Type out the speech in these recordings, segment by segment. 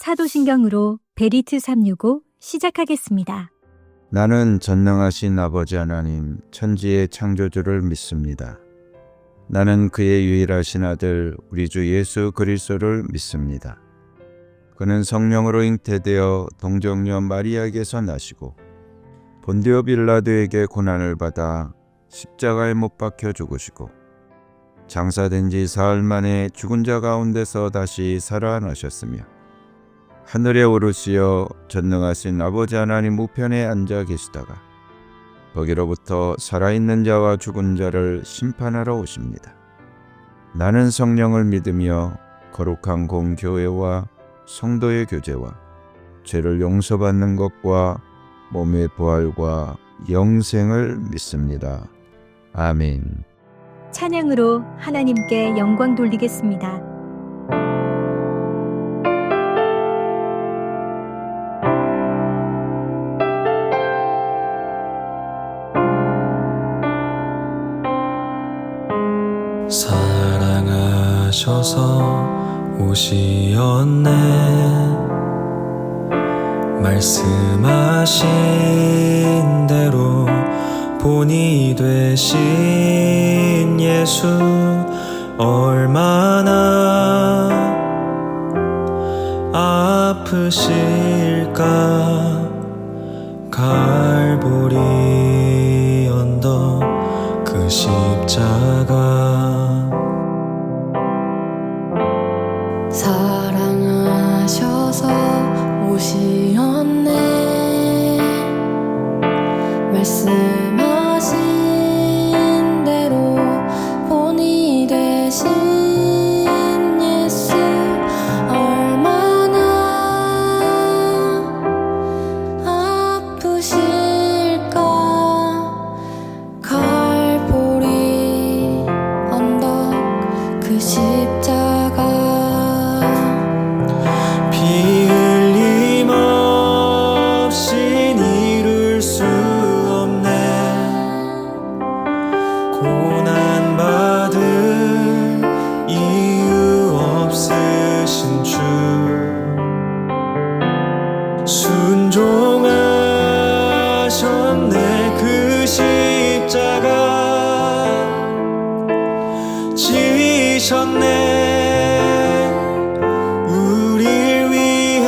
사도신경으로 베리트 365 시작하겠습니다. 나는 전능하신 아버지 하나님 천지의 창조주를 믿습니다. 나는 그의 유일하신 아들 우리 주 예수 그리스도를 믿습니다. 그는 성령으로 잉태되어 동정녀 마리아에게서 나시고 본디오 빌라도에게 고난을 받아 십자가에 못 박혀 죽으시고 장사된 지 사흘 만에 죽은 자 가운데서 다시 살아나셨으며 하늘에 오르시어 전능하신 아버지 하나님 우편에 앉아 계시다가 거기로부터 살아있는 자와 죽은 자를 심판하러 오십니다. 나는 성령을 믿으며 거룩한 공교회와 성도의 교제와 죄를 용서받는 것과 몸의 부활과 영생을 믿습니다. 아멘. 찬양으로 하나님께 영광 돌리겠습니다. 사랑하셔서 오시었네 말씀하신 대로 본이 되신 예수 얼마나 아프실까 갈보리 언덕 그 십자가 사랑하셔서 오시었네 말씀하신 대로 본이 되신 예수 얼마나 아프실까 갈보리 언덕 그 십자가 순종하셨네 그 십자가 지셨네 우릴 위해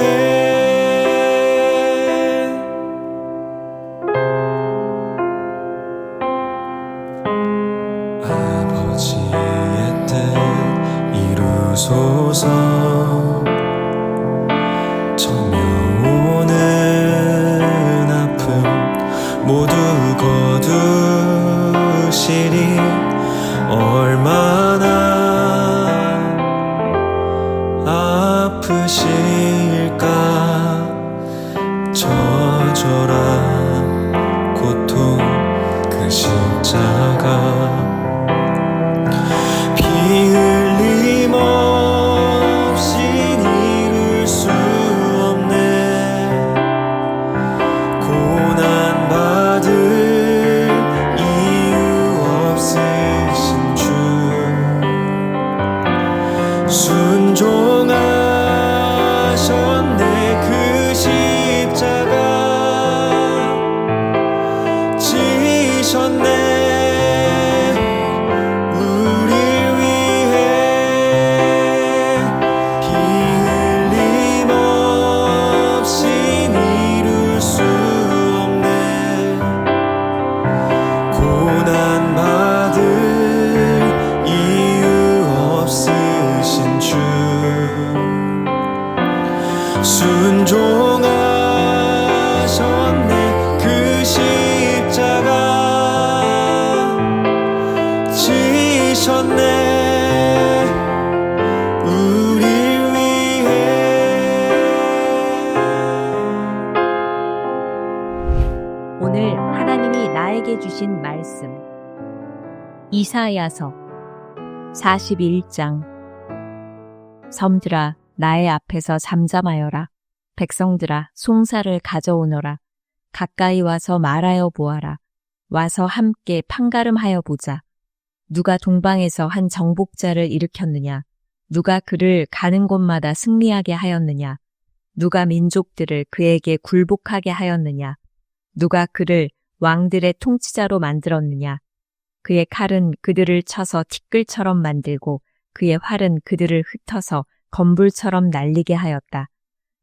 아버지의 뜻 이루소서 모두 거두시리 얼마나 아프실까 처절한 고통 그 십자가 피 흘림 없이 이룰 수 없네 고난 받을 이유 없으신 주 순종하셨네 그 십자가 지셨네 우릴 위해 피 흘림 없이 이룰 수 고난 받을 이유 없으신 주 순종하셨네 그 십자가 지셨네 우릴 위해 오늘 하나님이 나에게 주신 말씀 이사야서 41장 섬들아 나의 앞에서 잠잠하여라 백성들아 송사를 가져오너라 가까이 와서 말하여 보아라 와서 함께 판가름하여 보자 누가 동방에서 한 정복자를 일으켰느냐? 누가 그를 가는 곳마다 승리하게 하였느냐? 누가 민족들을 그에게 굴복하게 하였느냐? 누가 그를 왕들의 통치자로 만들었느냐? 그의 칼은 그들을 쳐서 티끌처럼 만들고 그의 활은 그들을 흩어서 건불처럼 날리게 하였다.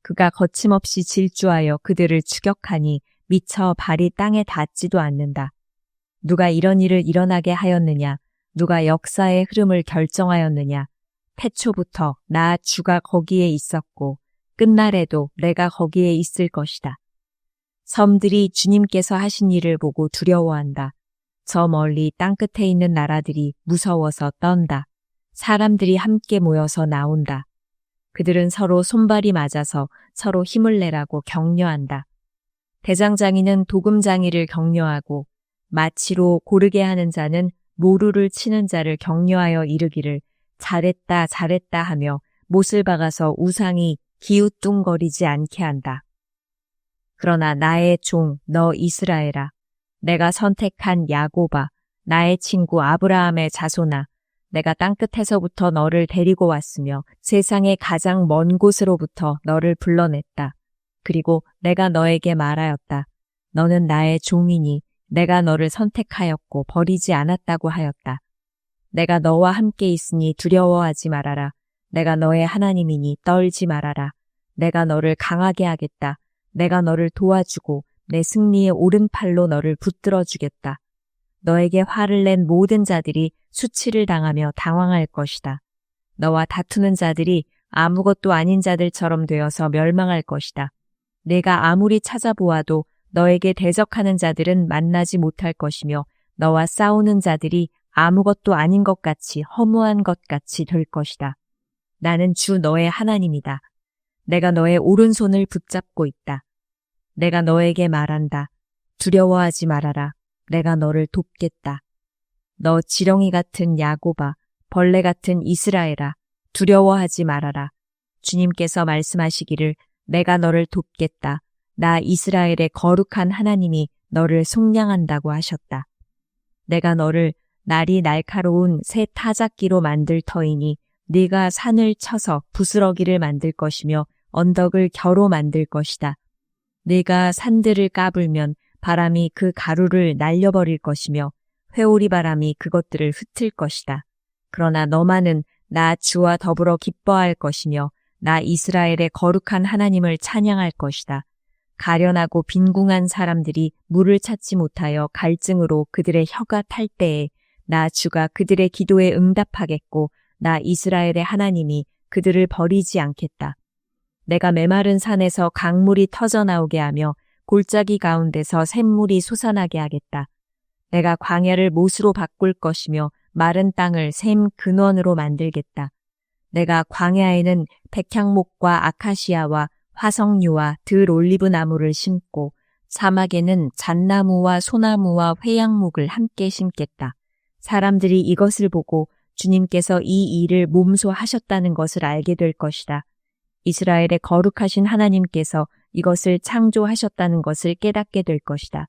그가 거침없이 질주하여 그들을 추격하니 미처 발이 땅에 닿지도 않는다. 누가 이런 일을 일어나게 하였느냐? 누가 역사의 흐름을 결정하였느냐? 태초부터 나 주가 거기에 있었고 끝날에도 내가 거기에 있을 것이다. 섬들이 주님께서 하신 일을 보고 두려워한다. 저 멀리 땅끝에 있는 나라들이 무서워서 떤다. 사람들이 함께 모여서 나온다. 그들은 서로 손발이 맞아서 서로 힘을 내라고 격려한다. 대장장이는 도금장이를 격려하고 마치로 고르게 하는 자는 모루를 치는 자를 격려하여 이르기를 잘했다 잘했다 하며 못을 박아서 우상이 기우뚱거리지 않게 한다. 그러나 나의 종 너 이스라엘아, 내가 선택한 야곱아, 나의 친구 아브라함의 자손아, 내가 땅끝에서부터 너를 데리고 왔으며 세상의 가장 먼 곳으로부터 너를 불러냈다. 그리고 내가 너에게 말하였다. 너는 나의 종이니 내가 너를 선택하였고 버리지 않았다고 하였다. 내가 너와 함께 있으니 두려워하지 말아라. 내가 너의 하나님이니 떨지 말아라. 내가 너를 강하게 하겠다. 내가 너를 도와주고 내 승리의 오른팔로 너를 붙들어 주겠다. 너에게 화를 낸 모든 자들이 수치를 당하며 당황할 것이다. 너와 다투는 자들이 아무것도 아닌 자들처럼 되어서 멸망할 것이다. 내가 아무리 찾아보아도 너에게 대적하는 자들은 만나지 못할 것이며 너와 싸우는 자들이 아무것도 아닌 것 같이 허무한 것 같이 될 것이다. 나는 주 너의 하나님이다. 내가 너의 오른손을 붙잡고 있다. 내가 너에게 말한다. 두려워하지 말아라. 내가 너를 돕겠다. 너 지렁이 같은 야곱아, 벌레 같은 이스라엘아, 두려워하지 말아라. 주님께서 말씀하시기를 내가 너를 돕겠다. 나 이스라엘의 거룩한 하나님이 너를 속량한다고 하셨다. 내가 너를 날이 날카로운 새 타작기로 만들 터이니 네가 산을 쳐서 부스러기를 만들 것이며 언덕을 겨로 만들 것이다. 네가 산들을 까불면 바람이 그 가루를 날려버릴 것이며 회오리 바람이 그것들을 흩을 것이다. 그러나 너만은 나 주와 더불어 기뻐할 것이며 나 이스라엘의 거룩한 하나님을 찬양할 것이다. 가련하고 빈궁한 사람들이 물을 찾지 못하여 갈증으로 그들의 혀가 탈 때에 나 주가 그들의 기도에 응답하겠고 나 이스라엘의 하나님이 그들을 버리지 않겠다. 내가 메마른 산에서 강물이 터져나오게 하며 골짜기 가운데서 샘물이 솟아나게 하겠다. 내가 광야를 못으로 바꿀 것이며 마른 땅을 샘 근원으로 만들겠다. 내가 광야에는 백향목과 아카시아와 화석류와 들 올리브 나무를 심고 사막에는 잣나무와 소나무와 회양목을 함께 심겠다. 사람들이 이것을 보고 주님께서 이 일을 몸소 하셨다는 것을 알게 될 것이다. 이스라엘의 거룩하신 하나님께서 이것을 창조하셨다는 것을 깨닫게 될 것이다.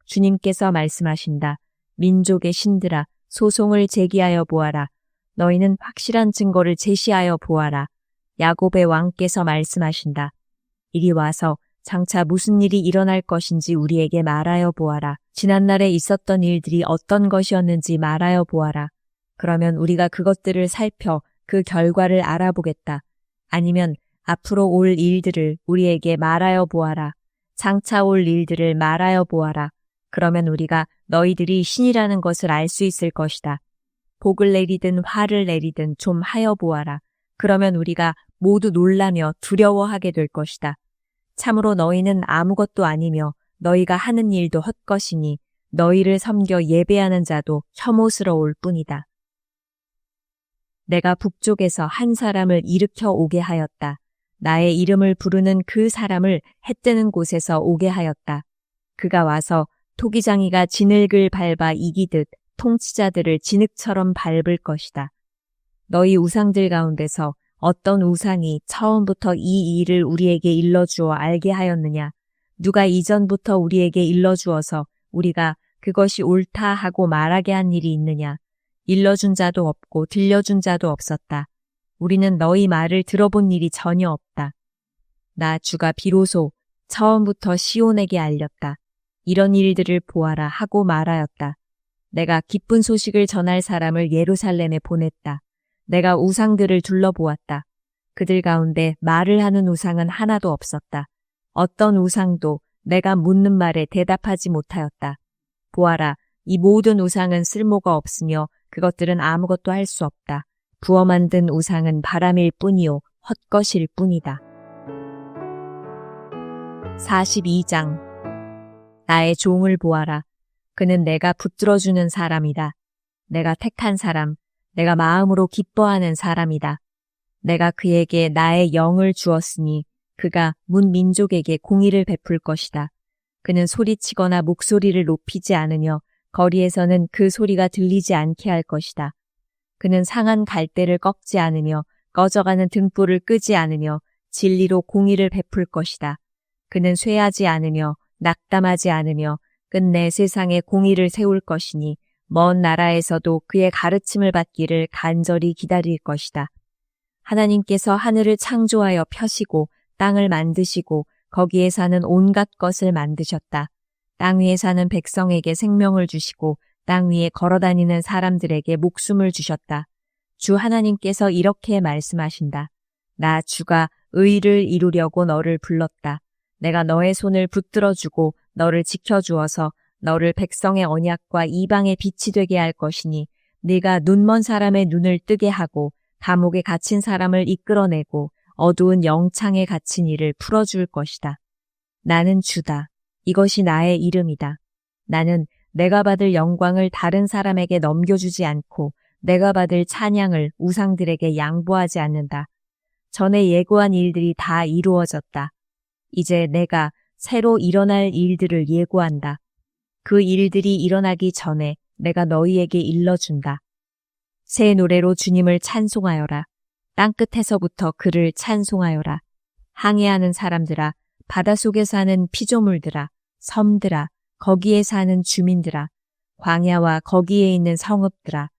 주님께서 말씀하신다. 민족의 신들아, 소송을 제기하여 보아라. 너희는 확실한 증거를 제시하여 보아라. 야곱의 왕께서 말씀하신다. 이리 와서 장차 무슨 일이 일어날 것인지 우리에게 말하여 보아라. 지난날에 있었던 일들이 어떤 것이었는지 말하여 보아라. 그러면 우리가 그것들을 살펴 그 결과를 알아보겠다. 아니면 앞으로 올 일들을 우리에게 말하여 보아라. 장차 올 일들을 말하여 보아라. 그러면 우리가 너희들이 신이라는 것을 알 수 있을 것이다. 복을 내리든 화를 내리든 좀 하여 보아라. 그러면 우리가 모두 놀라며 두려워하게 될 것이다. 참으로 너희는 아무것도 아니며 너희가 하는 일도 헛것이니 너희를 섬겨 예배하는 자도 혐오스러울 뿐이다. 내가 북쪽에서 한 사람을 일으켜 오게 하였다. 나의 이름을 부르는 그 사람을 해 뜨는 곳에서 오게 하였다. 그가 와서 토기장이가 진흙을 밟아 이기듯 통치자들을 진흙처럼 밟을 것이다. 너희 우상들 가운데서 어떤 우상이 처음부터 이 일을 우리에게 일러주어 알게 하였느냐? 누가 이전부터 우리에게 일러주어서 우리가 그것이 옳다 하고 말하게 한 일이 있느냐? 일러준 자도 없고 들려준 자도 없었다. 우리는 너희 말을 들어본 일이 전혀 없다. 나 주가 비로소 처음부터 시온에게 알렸다. 이런 일들을 보아라 하고 말하였다. 내가 기쁜 소식을 전할 사람을 예루살렘에 보냈다. 내가 우상들을 둘러보았다. 그들 가운데 말을 하는 우상은 하나도 없었다. 어떤 우상도 내가 묻는 말에 대답하지 못하였다. 보아라, 이 모든 우상은 쓸모가 없으며 그것들은 아무것도 할 수 없다. 부어 만든 우상은 바람일 뿐이요 헛것일 뿐이다. 42장 나의 종을 보아라. 그는 내가 붙들어주는 사람이다. 내가 택한 사람, 내가 마음으로 기뻐하는 사람이다. 내가 그에게 나의 영을 주었으니 그가 문 민족에게 공의를 베풀 것이다. 그는 소리치거나 목소리를 높이지 않으며 거리에서는 그 소리가 들리지 않게 할 것이다. 그는 상한 갈대를 꺾지 않으며 꺼져가는 등불을 끄지 않으며 진리로 공의를 베풀 것이다. 그는 쇠하지 않으며 낙담하지 않으며 끝내 세상에 공의를 세울 것이니 먼 나라에서도 그의 가르침을 받기를 간절히 기다릴 것이다. 하나님께서 하늘을 창조하여 펴시고 땅을 만드시고 거기에 사는 온갖 것을 만드셨다. 땅 위에 사는 백성에게 생명을 주시고 땅 위에 걸어다니는 사람들에게 목숨을 주셨다. 주 하나님께서 이렇게 말씀하신다. 나 주가 의를 이루려고 너를 불렀다. 내가 너의 손을 붙들어주고 너를 지켜주어서 너를 백성의 언약과 이방의 빛이 되게 할 것이니 네가 눈먼 사람의 눈을 뜨게 하고 감옥에 갇힌 사람을 이끌어내고 어두운 영창에 갇힌 이를 풀어줄 것이다. 나는 주다. 이것이 나의 이름이다. 나는 내가 받을 영광을 다른 사람에게 넘겨주지 않고 내가 받을 찬양을 우상들에게 양보하지 않는다. 전에 예고한 일들이 다 이루어졌다. 이제 내가 새로 일어날 일들을 예고한다. 그 일들이 일어나기 전에 내가 너희에게 일러준다. 새 노래로 주님을 찬송하여라. 땅끝에서부터 그를 찬송하여라. 항해하는 사람들아, 바닷속에 사는 피조물들아, 섬들아, 거기에 사는 주민들아, 광야와 거기에 있는 성읍들아,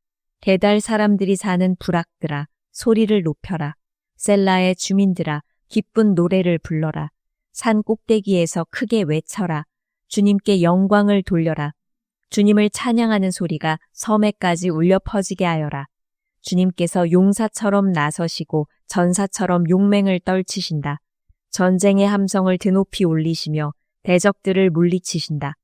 게달 사람들이 사는 부락들아, 소리를 높여라. 셀라의 주민들아, 기쁜 노래를 불러라. 산 꼭대기에서 크게 외쳐라. 주님께 영광을 돌려라. 주님을 찬양하는 소리가 섬에까지 울려 퍼지게 하여라. 주님께서 용사처럼 나서시고 전사처럼 용맹을 떨치신다. 전쟁의 함성을 드높이 올리시며 대적들을 물리치신다.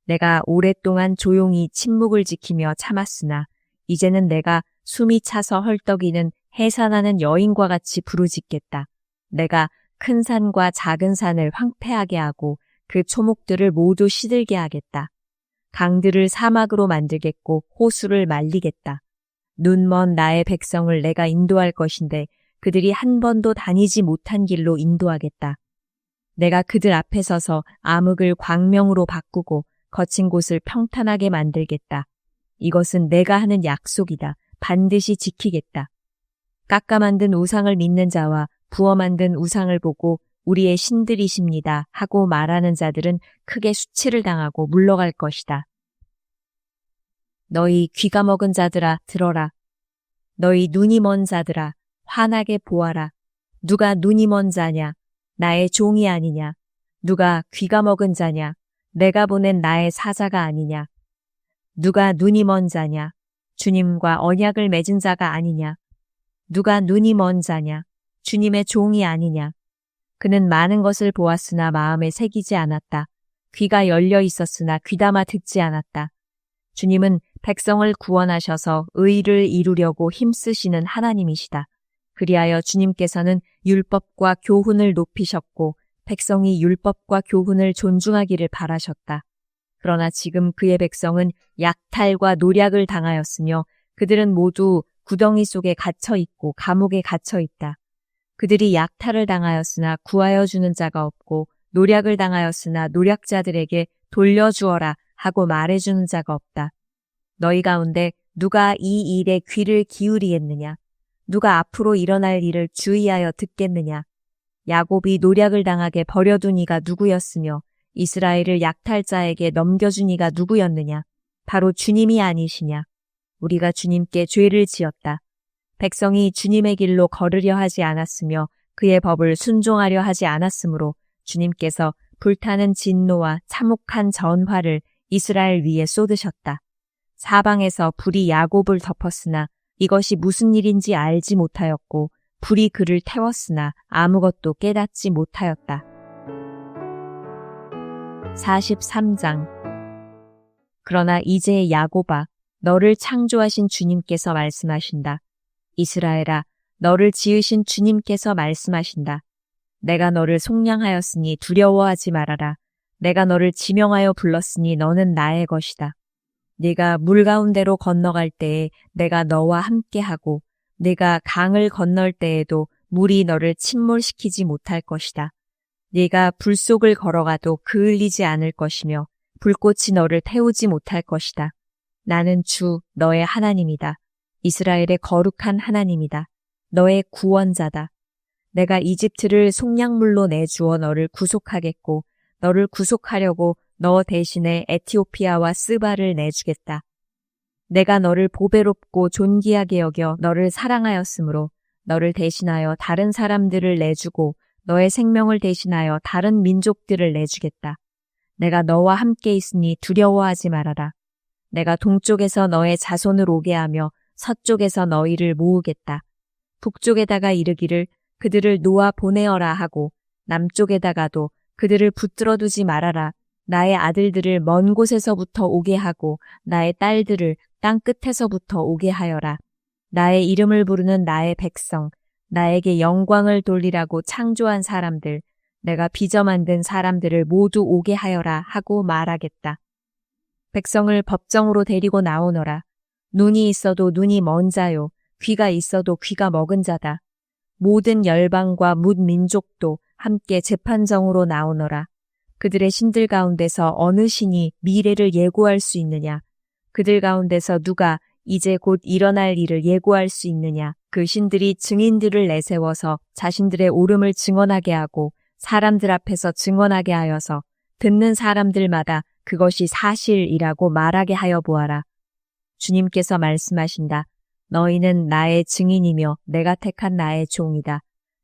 내가 오랫동안 조용히 침묵을 지키며 참았으나 이제는 내가 숨이 차서 헐떡이는 해산하는 여인과 같이 부르짖겠다. 내가 큰 산과 작은 산을 황폐하게 하고 그 초목들을 모두 시들게 하겠다. 강들을 사막으로 만들겠고 호수를 말리겠다. 눈먼 나의 백성을 내가 인도할 것인데 그들이 한 번도 다니지 못한 길로 인도하겠다. 내가 그들 앞에 서서 암흑을 광명으로 바꾸고 거친 곳을 평탄하게 만들겠다. 이것은 내가 하는 약속이다. 반드시 지키겠다. 깎아 만든 우상을 믿는 자와 부어 만든 우상을 보고 우리의 신들이십니다 하고 말하는 자들은 크게 수치를 당하고 물러갈 것이다. 너희 귀가 먹은 자들아 들어라. 너희 눈이 먼 자들아 환하게 보아라. 누가 눈이 먼 자냐? 나의 종이 아니냐? 누가 귀가 먹은 자냐? 내가 보낸 나의 사자가 아니냐? 누가 눈이 먼 자냐? 주님과 언약을 맺은 자가 아니냐? 누가 눈이 먼 자냐? 주님의 종이 아니냐? 그는 많은 것을 보았으나 마음에 새기지 않았다. 귀가 열려 있었으나 귀담아 듣지 않았다. 주님은 백성을 구원하셔서 의를 이루려고 힘쓰시는 하나님이시다. 그리하여 주님께서는 율법과 교훈을 높이셨고 백성이 율법과 교훈을 존중하기를 바라셨다. 그러나 지금 그의 백성은 약탈과 노략을 당하였으며 그들은 모두 구덩이 속에 갇혀 있고 감옥에 갇혀 있다. 그들이 약탈을 당하였으나 구하여 주는 자가 없고 노략을 당하였으나 노략자들에게 돌려주어라 하고 말해주는 자가 없다. 너희 가운데 누가 이 일에 귀를 기울이겠느냐? 누가 앞으로 일어날 일을 주의하여 듣겠느냐? 야곱이 노략을 당하게 버려둔 이가 누구였으며 이스라엘을 약탈자에게 넘겨준 이가 누구였느냐? 바로 주님이 아니시냐? 우리가 주님께 죄를 지었다. 백성이 주님의 길로 걸으려 하지 않았으며 그의 법을 순종하려 하지 않았으므로 주님께서 불타는 진노와 참혹한 전화를 이스라엘 위에 쏟으셨다. 사방에서 불이 야곱을 덮었으나 이것이 무슨 일인지 알지 못하였고 불이 그를 태웠으나 아무것도 깨닫지 못하였다. 43장. 그러나 이제 야곱아, 너를 창조하신 주님께서 말씀하신다. 이스라엘아, 너를 지으신 주님께서 말씀하신다. 내가 너를 속량하였으니 두려워하지 말아라. 내가 너를 지명하여 불렀으니 너는 나의 것이다. 네가 물 가운데로 건너갈 때에 내가 너와 함께하고 네가 강을 건널 때에도 물이 너를 침몰시키지 못할 것이다. 네가 불 속을 걸어가도 그을리지 않을 것이며 불꽃이 너를 태우지 못할 것이다. 나는 주 너의 하나님이다. 이스라엘의 거룩한 하나님이다. 너의 구원자다. 내가 이집트를 속량물로 내주어 너를 구속하겠고 너를 구속하려고 너 대신에 에티오피아와 스바를 내주겠다. 내가 너를 보배롭고 존귀하게 여겨 너를 사랑하였으므로 너를 대신하여 다른 사람들을 내주고 너의 생명을 대신하여 다른 민족들을 내주겠다. 내가 너와 함께 있으니 두려워하지 말아라. 내가 동쪽에서 너의 자손을 오게 하며 서쪽에서 너희를 모으겠다. 북쪽에다가 이르기를 그들을 놓아 보내어라 하고 남쪽에다가도 그들을 붙들어 두지 말아라. 나의 아들들을 먼 곳에서부터 오게 하고 나의 딸들을 땅 끝에서부터 오게 하여라. 나의 이름을 부르는 나의 백성, 나에게 영광을 돌리라고 창조한 사람들, 내가 빚어 만든 사람들을 모두 오게 하여라 하고 말하겠다. 백성을 법정으로 데리고 나오너라. 눈이 있어도 눈이 먼 자요, 귀가 있어도 귀가 먹은 자다. 모든 열방과 뭇 민족도 함께 재판정으로 나오너라. 그들의 신들 가운데서 어느 신이 미래를 예고할 수 있느냐? 그들 가운데서 누가 이제 곧 일어날 일을 예고할 수 있느냐? 그 신들이 증인들을 내세워서 자신들의 옳음을 증언하게 하고 사람들 앞에서 증언하게 하여서 듣는 사람들마다 그것이 사실이라고 말하게 하여 보아라. 주님께서 말씀하신다. 너희는 나의 증인이며 내가 택한 나의 종이다.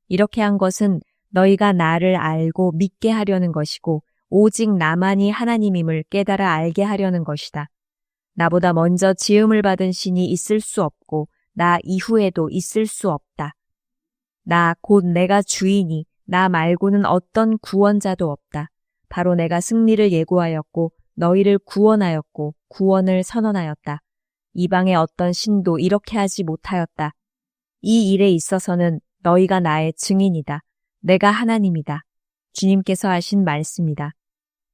이렇게 한 것은 너희가 나를 알고 믿게 하려는 것이고 오직 나만이 하나님임을 깨달아 알게 하려는 것이다. 나보다 먼저 지음을 받은 신이 있을 수 없고 나 이후에도 있을 수 없다. 나 곧 내가 주이니 나 말고는 어떤 구원자도 없다. 바로 내가 승리를 예고하였고 너희를 구원하였고 구원을 선언하였다. 이방의 어떤 신도 이렇게 하지 못하였다. 이 일에 있어서는 너희가 나의 증인이다. 내가 하나님이다. 주님께서 하신 말씀이다.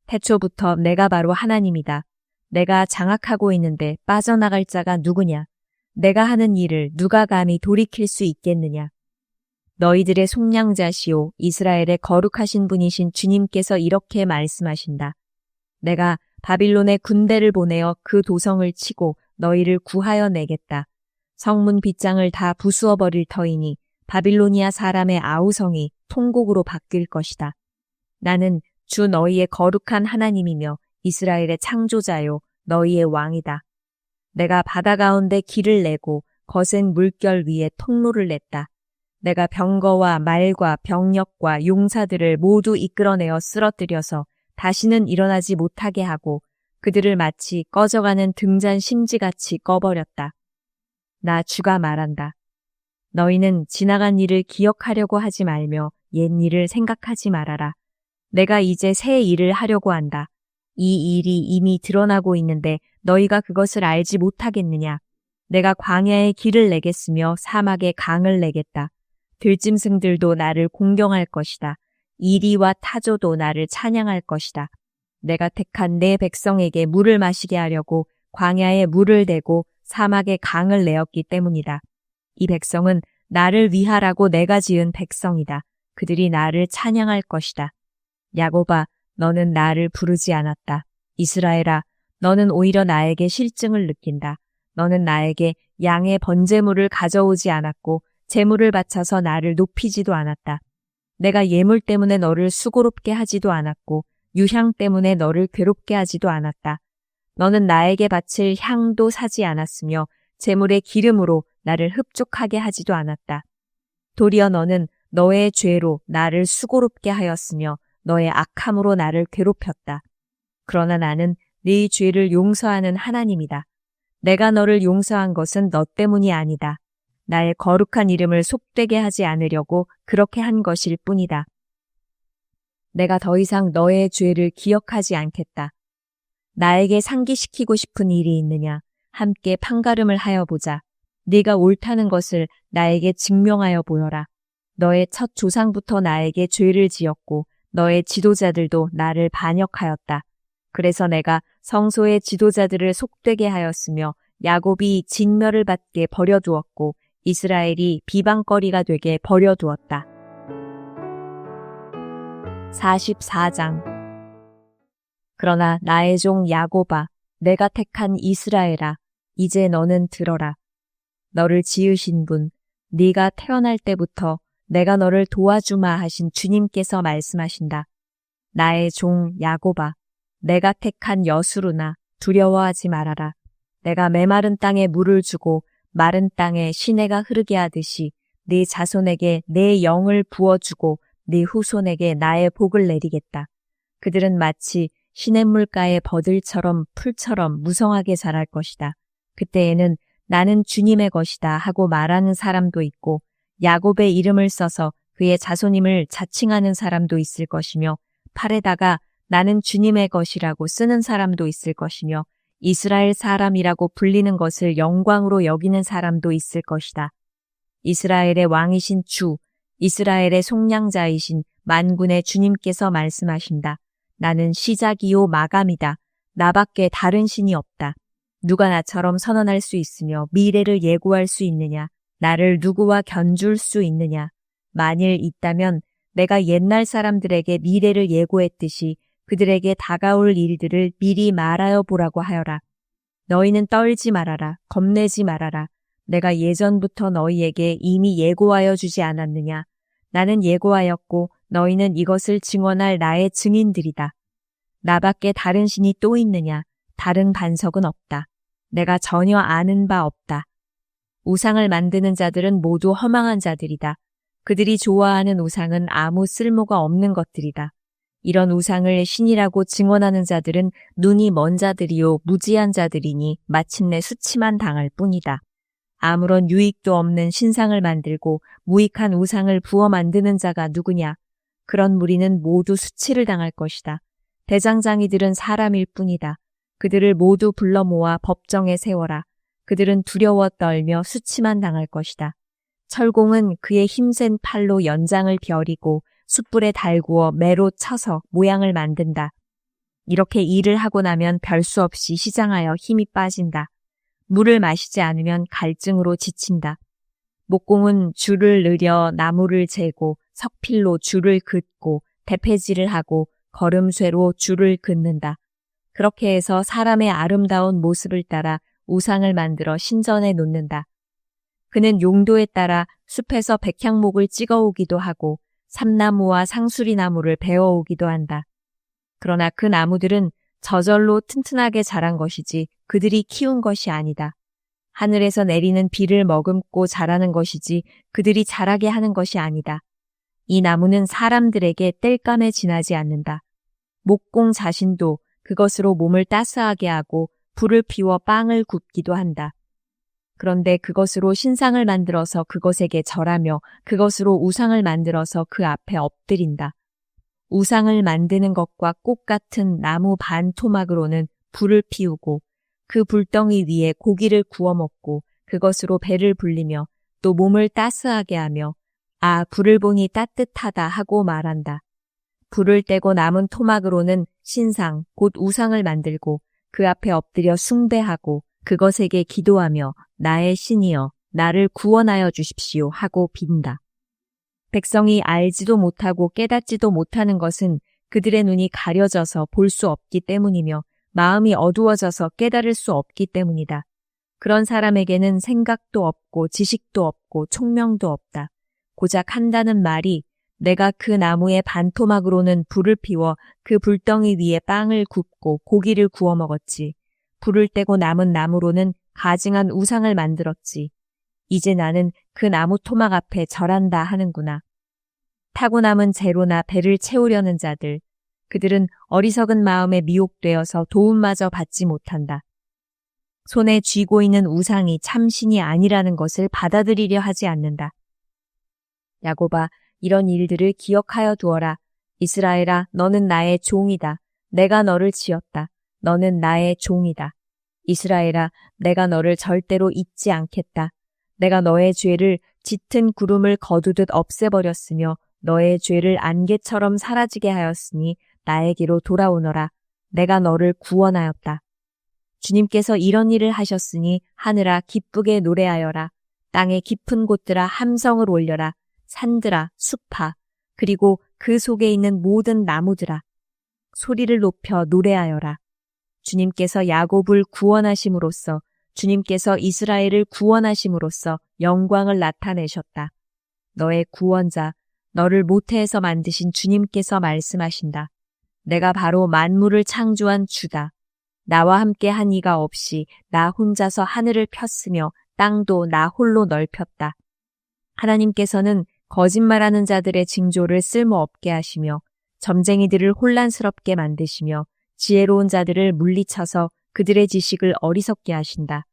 태초부터 내가 바로 하나님이다. 내가 장악하고 있는데 빠져나갈 자가 누구냐? 내가 하는 일을 누가 감히 돌이킬 수 있겠느냐? 너희들의 속량자시오 이스라엘의 거룩하신 분이신 주님께서 이렇게 말씀하신다. 내가 바빌론에 군대를 보내어 그 도성을 치고 너희를 구하여 내겠다. 성문 빗장을 다 부수어 버릴 터이니 바빌로니아 사람의 아우성이 통곡으로 바뀔 것이다. 나는 주 너희의 거룩한 하나님이며 이스라엘의 창조자요 너희의 왕이다. 내가 바다 가운데 길을 내고 거센 물결 위에 통로를 냈다. 내가 병거와 말과 병력과 용사들을 모두 이끌어내어 쓰러뜨려서 다시는 일어나지 못하게 하고 그들을 마치 꺼져가는 등잔 심지같이 꺼버렸다. 나 주가 말한다. 너희는 지나간 일을 기억하려고 하지 말며 옛 일을 생각하지 말아라. 내가 이제 새 일을 하려고 한다. 이 일이 이미 드러나고 있는데 너희가 그것을 알지 못하겠느냐. 내가 광야에 길을 내겠으며 사막에 강을 내겠다. 들짐승들도 나를 공경할 것이다. 이리와 타조도 나를 찬양할 것이다. 내가 택한 내 백성에게 물을 마시게 하려고 광야에 물을 대고 사막에 강을 내었기 때문이다. 이 백성은 나를 위하라고 내가 지은 백성이다. 그들이 나를 찬양할 것이다. 야곱아, 너는 나를 부르지 않았다. 이스라엘아, 너는 오히려 나에게 실증을 느낀다. 너는 나에게 양의 번제물을 가져오지 않았고 제물을 바쳐서 나를 높이지도 않았다. 내가 예물 때문에 너를 수고롭게 하지도 않았고 유향 때문에 너를 괴롭게 하지도 않았다. 너는 나에게 바칠 향도 사지 않았으며 제물의 기름으로 나를 흡족하게 하지도 않았다. 도리어 너는 너의 죄로 나를 수고롭게 하였으며 너의 악함으로 나를 괴롭혔다. 그러나 나는 네 죄를 용서하는 하나님이다. 내가 너를 용서한 것은 너 때문이 아니다. 나의 거룩한 이름을 속되게 하지 않으려고 그렇게 한 것일 뿐이다. 내가 더 이상 너의 죄를 기억하지 않겠다. 나에게 상기시키고 싶은 일이 있느냐? 함께 판가름을 하여 보자. 네가 옳다는 것을 나에게 증명하여 보여라. 너의 첫 조상부터 나에게 죄를 지었고 너의 지도자들도 나를 반역하였다. 그래서 내가 성소의 지도자들을 속되게 하였으며 야곱이 진멸을 받게 버려두었고 이스라엘이 비방거리가 되게 버려두었다. 44장. 그러나 나의 종 야곱아, 내가 택한 이스라엘아, 이제 너는 들어라. 너를 지으신 분, 네가 태어날 때부터 내가 너를 도와주마 하신 주님께서 말씀하신다. 나의 종 야곱아, 내가 택한 여수루나 두려워하지 말아라. 내가 메마른 땅에 물을 주고 마른 땅에 시내가 흐르게 하듯이 네 자손에게 내 영을 부어주고 네 후손에게 나의 복을 내리겠다. 그들은 마치 시냇물가의 버들처럼 풀처럼 무성하게 자랄 것이다. 그때에는 나는 주님의 것이다 하고 말하는 사람도 있고 야곱의 이름을 써서 그의 자손임을 자칭하는 사람도 있을 것이며 팔에다가 나는 주님의 것이라고 쓰는 사람도 있을 것이며 이스라엘 사람이라고 불리는 것을 영광으로 여기는 사람도 있을 것이다. 이스라엘의 왕이신 주, 이스라엘의 속량자이신 만군의 주님께서 말씀하신다. 나는 시작이요 마감이다. 나밖에 다른 신이 없다. 누가 나처럼 선언할 수 있으며 미래를 예고할 수 있느냐? 나를 누구와 견줄 수 있느냐? 만일 있다면 내가 옛날 사람들에게 미래를 예고했듯이 그들에게 다가올 일들을 미리 말하여 보라고 하여라. 너희는 떨지 말아라. 겁내지 말아라. 내가 예전부터 너희에게 이미 예고하여 주지 않았느냐? 나는 예고하였고 너희는 이것을 증언할 나의 증인들이다. 나밖에 다른 신이 또 있느냐? 다른 반석은 없다. 내가 전혀 아는 바 없다. 우상을 만드는 자들은 모두 허망한 자들이다. 그들이 좋아하는 우상은 아무 쓸모가 없는 것들이다. 이런 우상을 신이라고 증언하는 자들은 눈이 먼 자들이요 무지한 자들이니 마침내 수치만 당할 뿐이다. 아무런 유익도 없는 신상을 만들고 무익한 우상을 부어 만드는 자가 누구냐? 그런 무리는 모두 수치를 당할 것이다. 대장장이들은 사람일 뿐이다. 그들을 모두 불러 모아 법정에 세워라. 그들은 두려워 떨며 수치만 당할 것이다. 철공은 그의 힘센 팔로 연장을 벼리고 숯불에 달구어 매로 쳐서 모양을 만든다. 이렇게 일을 하고 나면 별 수 없이 시장하여 힘이 빠진다. 물을 마시지 않으면 갈증으로 지친다. 목공은 줄을 늘여 나무를 재고 석필로 줄을 긋고 대패질을 하고 걸음쇠로 줄을 긋는다. 그렇게 해서 사람의 아름다운 모습을 따라 우상을 만들어 신전에 놓는다. 그는 용도에 따라 숲에서 백향목을 찍어오기도 하고 삼나무와 상수리나무를 베어오기도 한다. 그러나 그 나무들은 저절로 튼튼하게 자란 것이지 그들이 키운 것이 아니다. 하늘에서 내리는 비를 머금고 자라는 것이지 그들이 자라게 하는 것이 아니다. 이 나무는 사람들에게 땔감에 지나지 않는다. 목공 자신도 그것으로 몸을 따스하게 하고 불을 피워 빵을 굽기도 한다. 그런데 그것으로 신상을 만들어서 그것에게 절하며 그것으로 우상을 만들어서 그 앞에 엎드린다. 우상을 만드는 것과 꽃 같은 나무 반 토막으로는 불을 피우고 그 불덩이 위에 고기를 구워 먹고 그것으로 배를 불리며 또 몸을 따스하게 하며 아, 불을 보니 따뜻하다 하고 말한다. 불을 떼고 남은 토막으로는 신상, 곧 우상을 만들고 그 앞에 엎드려 숭배하고 그것에게 기도하며 나의 신이여 나를 구원하여 주십시오 하고 빈다. 백성이 알지도 못하고 깨닫지도 못하는 것은 그들의 눈이 가려져서 볼 수 없기 때문이며 마음이 어두워져서 깨달을 수 없기 때문이다. 그런 사람에게는 생각도 없고 지식도 없고 총명도 없다. 고작 한다는 말이 내가 그 나무의 반토막으로는 불을 피워 그 불덩이 위에 빵을 굽고 고기를 구워 먹었지. 불을 떼고 남은 나무로는 가증한 우상을 만들었지. 이제 나는 그 나무 토막 앞에 절한다 하는구나. 타고 남은 재로나 배를 채우려는 자들, 그들은 어리석은 마음에 미혹되어서 도움마저 받지 못한다. 손에 쥐고 있는 우상이 참신이 아니라는 것을 받아들이려 하지 않는다. 야곱아, 이런 일들을 기억하여 두어라. 이스라엘아, 너는 나의 종이다. 내가 너를 지었다. 너는 나의 종이다. 이스라엘아, 내가 너를 절대로 잊지 않겠다. 내가 너의 죄를 짙은 구름을 거두듯 없애버렸으며 너의 죄를 안개처럼 사라지게 하였으니 나에게로 돌아오너라. 내가 너를 구원하였다. 주님께서 이런 일을 하셨으니 하늘아 기쁘게 노래하여라. 땅의 깊은 곳들아 함성을 올려라. 산들아 숲아 그리고 그 속에 있는 모든 나무들아 소리를 높여 노래하여라. 주님께서 야곱을 구원하심으로써 주님께서 이스라엘을 구원하심으로써 영광을 나타내셨다. 너의 구원자, 너를 모태에서 만드신 주님께서 말씀하신다. 내가 바로 만물을 창조한 주다. 나와 함께 한 이가 없이 나 혼자서 하늘을 폈으며 땅도 나 홀로 넓혔다. 하나님께서는 거짓말하는 자들의 징조를 쓸모없게 하시며 점쟁이들을 혼란스럽게 만드시며 지혜로운 자들을 물리쳐서 그들의 지식을 어리석게 하신다.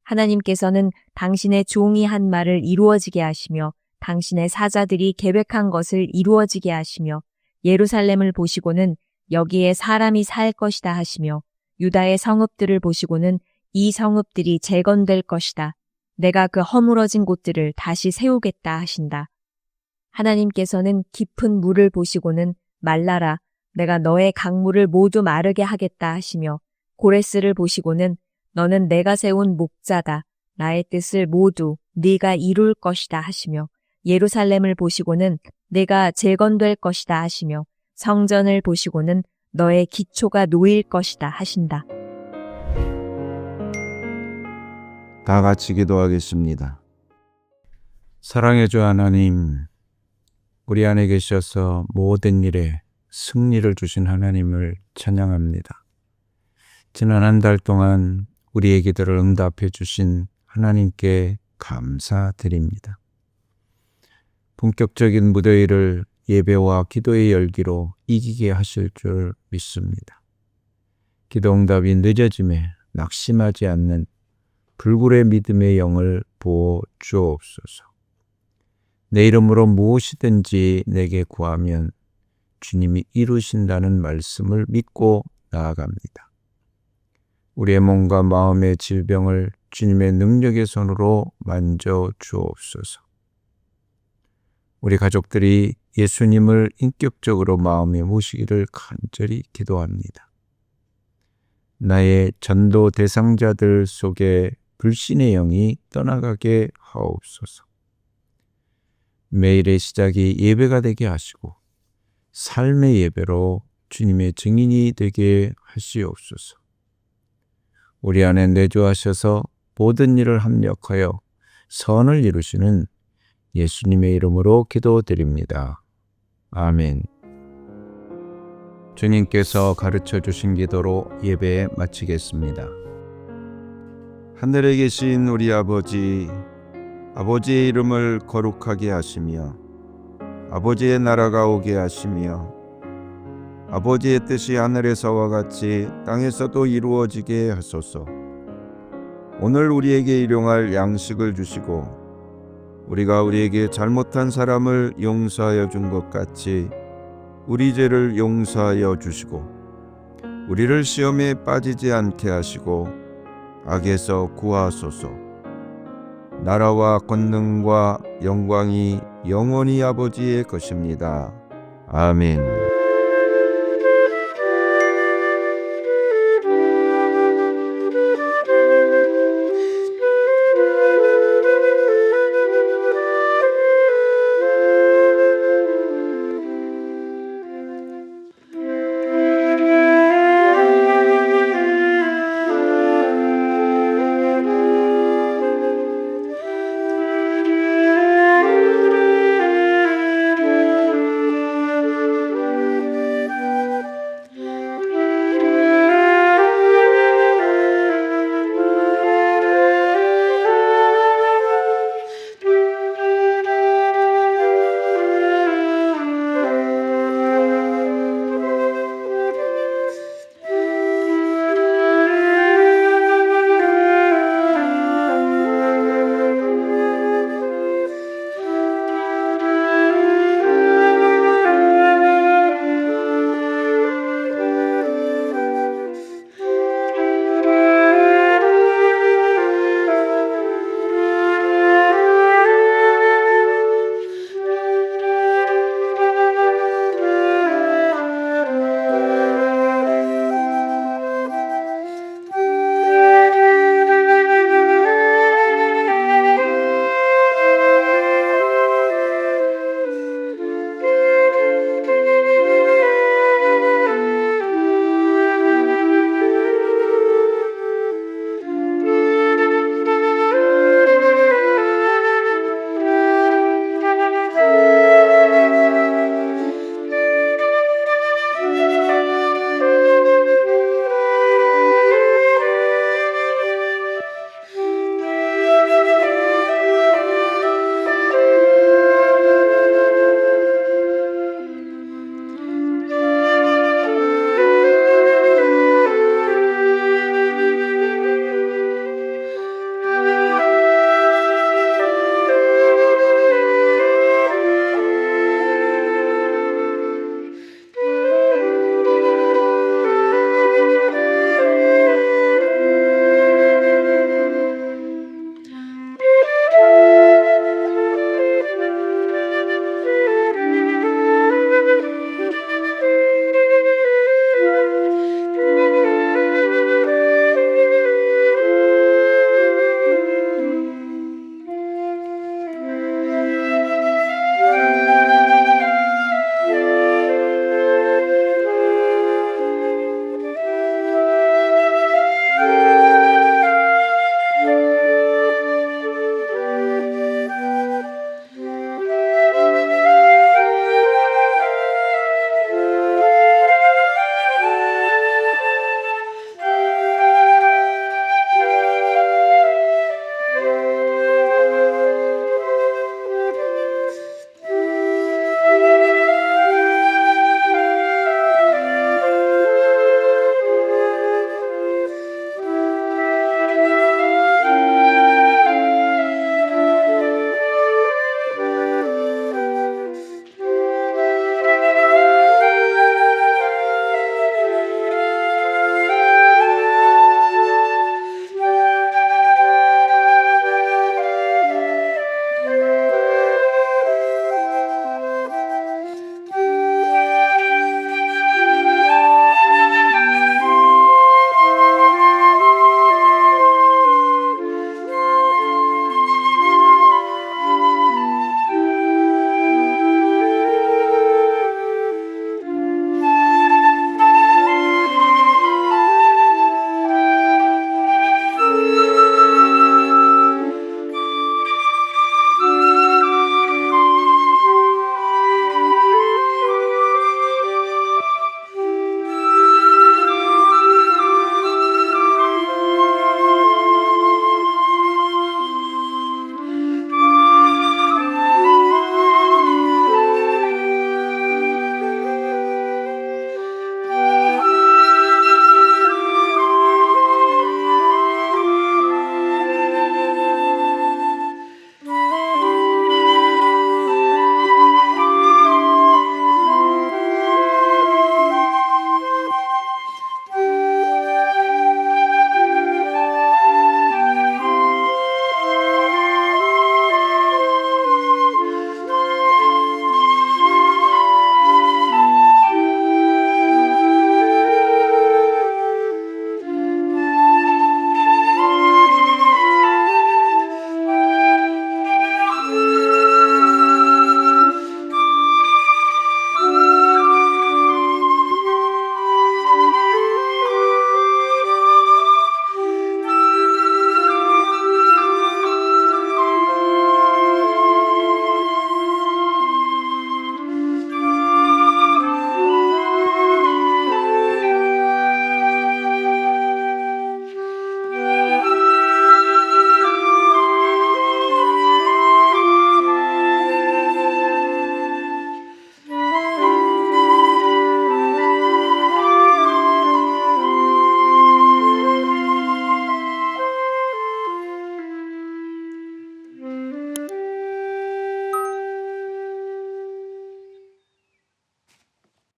하나님께서는 당신의 종이 한 말을 이루어지게 하시며 당신의 사자들이 계획한 것을 이루어지게 하시며 예루살렘을 보시고는 여기에 사람이 살 것이다 하시며 유다의 성읍들을 보시고는 이 성읍들이 재건될 것이다. 내가 그 허물어진 곳들을 다시 세우겠다 하신다. 하나님께서는 깊은 물을 보시고는 말라라. 내가 너의 강물을 모두 마르게 하겠다 하시며 고레스를 보시고는 너는 내가 세운 목자다. 나의 뜻을 모두 네가 이룰 것이다 하시며 예루살렘을 보시고는 내가 재건될 것이다 하시며 성전을 보시고는 너의 기초가 놓일 것이다 하신다. 다 같이 기도하겠습니다. 사랑의 주 하나님, 우리 안에 계셔서 모든 일에 승리를 주신 하나님을 찬양합니다. 지난 한 달 동안 우리의 기도를 응답해 주신 하나님께 감사드립니다. 본격적인 무더위를 예배와 기도의 열기로 이기게 하실 줄 믿습니다. 기도 응답이 늦어짐에 낙심하지 않는 불굴의 믿음의 영을 부어 주옵소서. 내 이름으로 무엇이든지 내게 구하면 주님이 이루신다는 말씀을 믿고 나아갑니다. 우리의 몸과 마음의 질병을 주님의 능력의 손으로 만져 주옵소서. 우리 가족들이 예수님을 인격적으로 마음에 모시기를 간절히 기도합니다. 나의 전도 대상자들 속에 불신의 영이 떠나가게 하옵소서. 매일의 시작이 예배가 되게 하시고 삶의 예배로 주님의 증인이 되게 하시옵소서. 우리 안에 내주하셔서 모든 일을 합력하여 선을 이루시는 예수님의 이름으로 기도드립니다. 아멘. 주님께서 가르쳐 주신 기도로 예배 마치겠습니다. 하늘에 계신 우리 아버지, 아버지의 이름을 거룩하게 하시며 아버지의 나라가 오게 하시며 아버지의 뜻이 하늘에서와 같이 땅에서도 이루어지게 하소서. 오늘 우리에게 일용할 양식을 주시고 우리가 우리에게 잘못한 사람을 용서하여 준 것 같이 우리 죄를 용서하여 주시고 우리를 시험에 빠지지 않게 하시고 악에서 구하소서. 나라와 권능과 영광이 영원히 아버지의 것입니다. 아멘.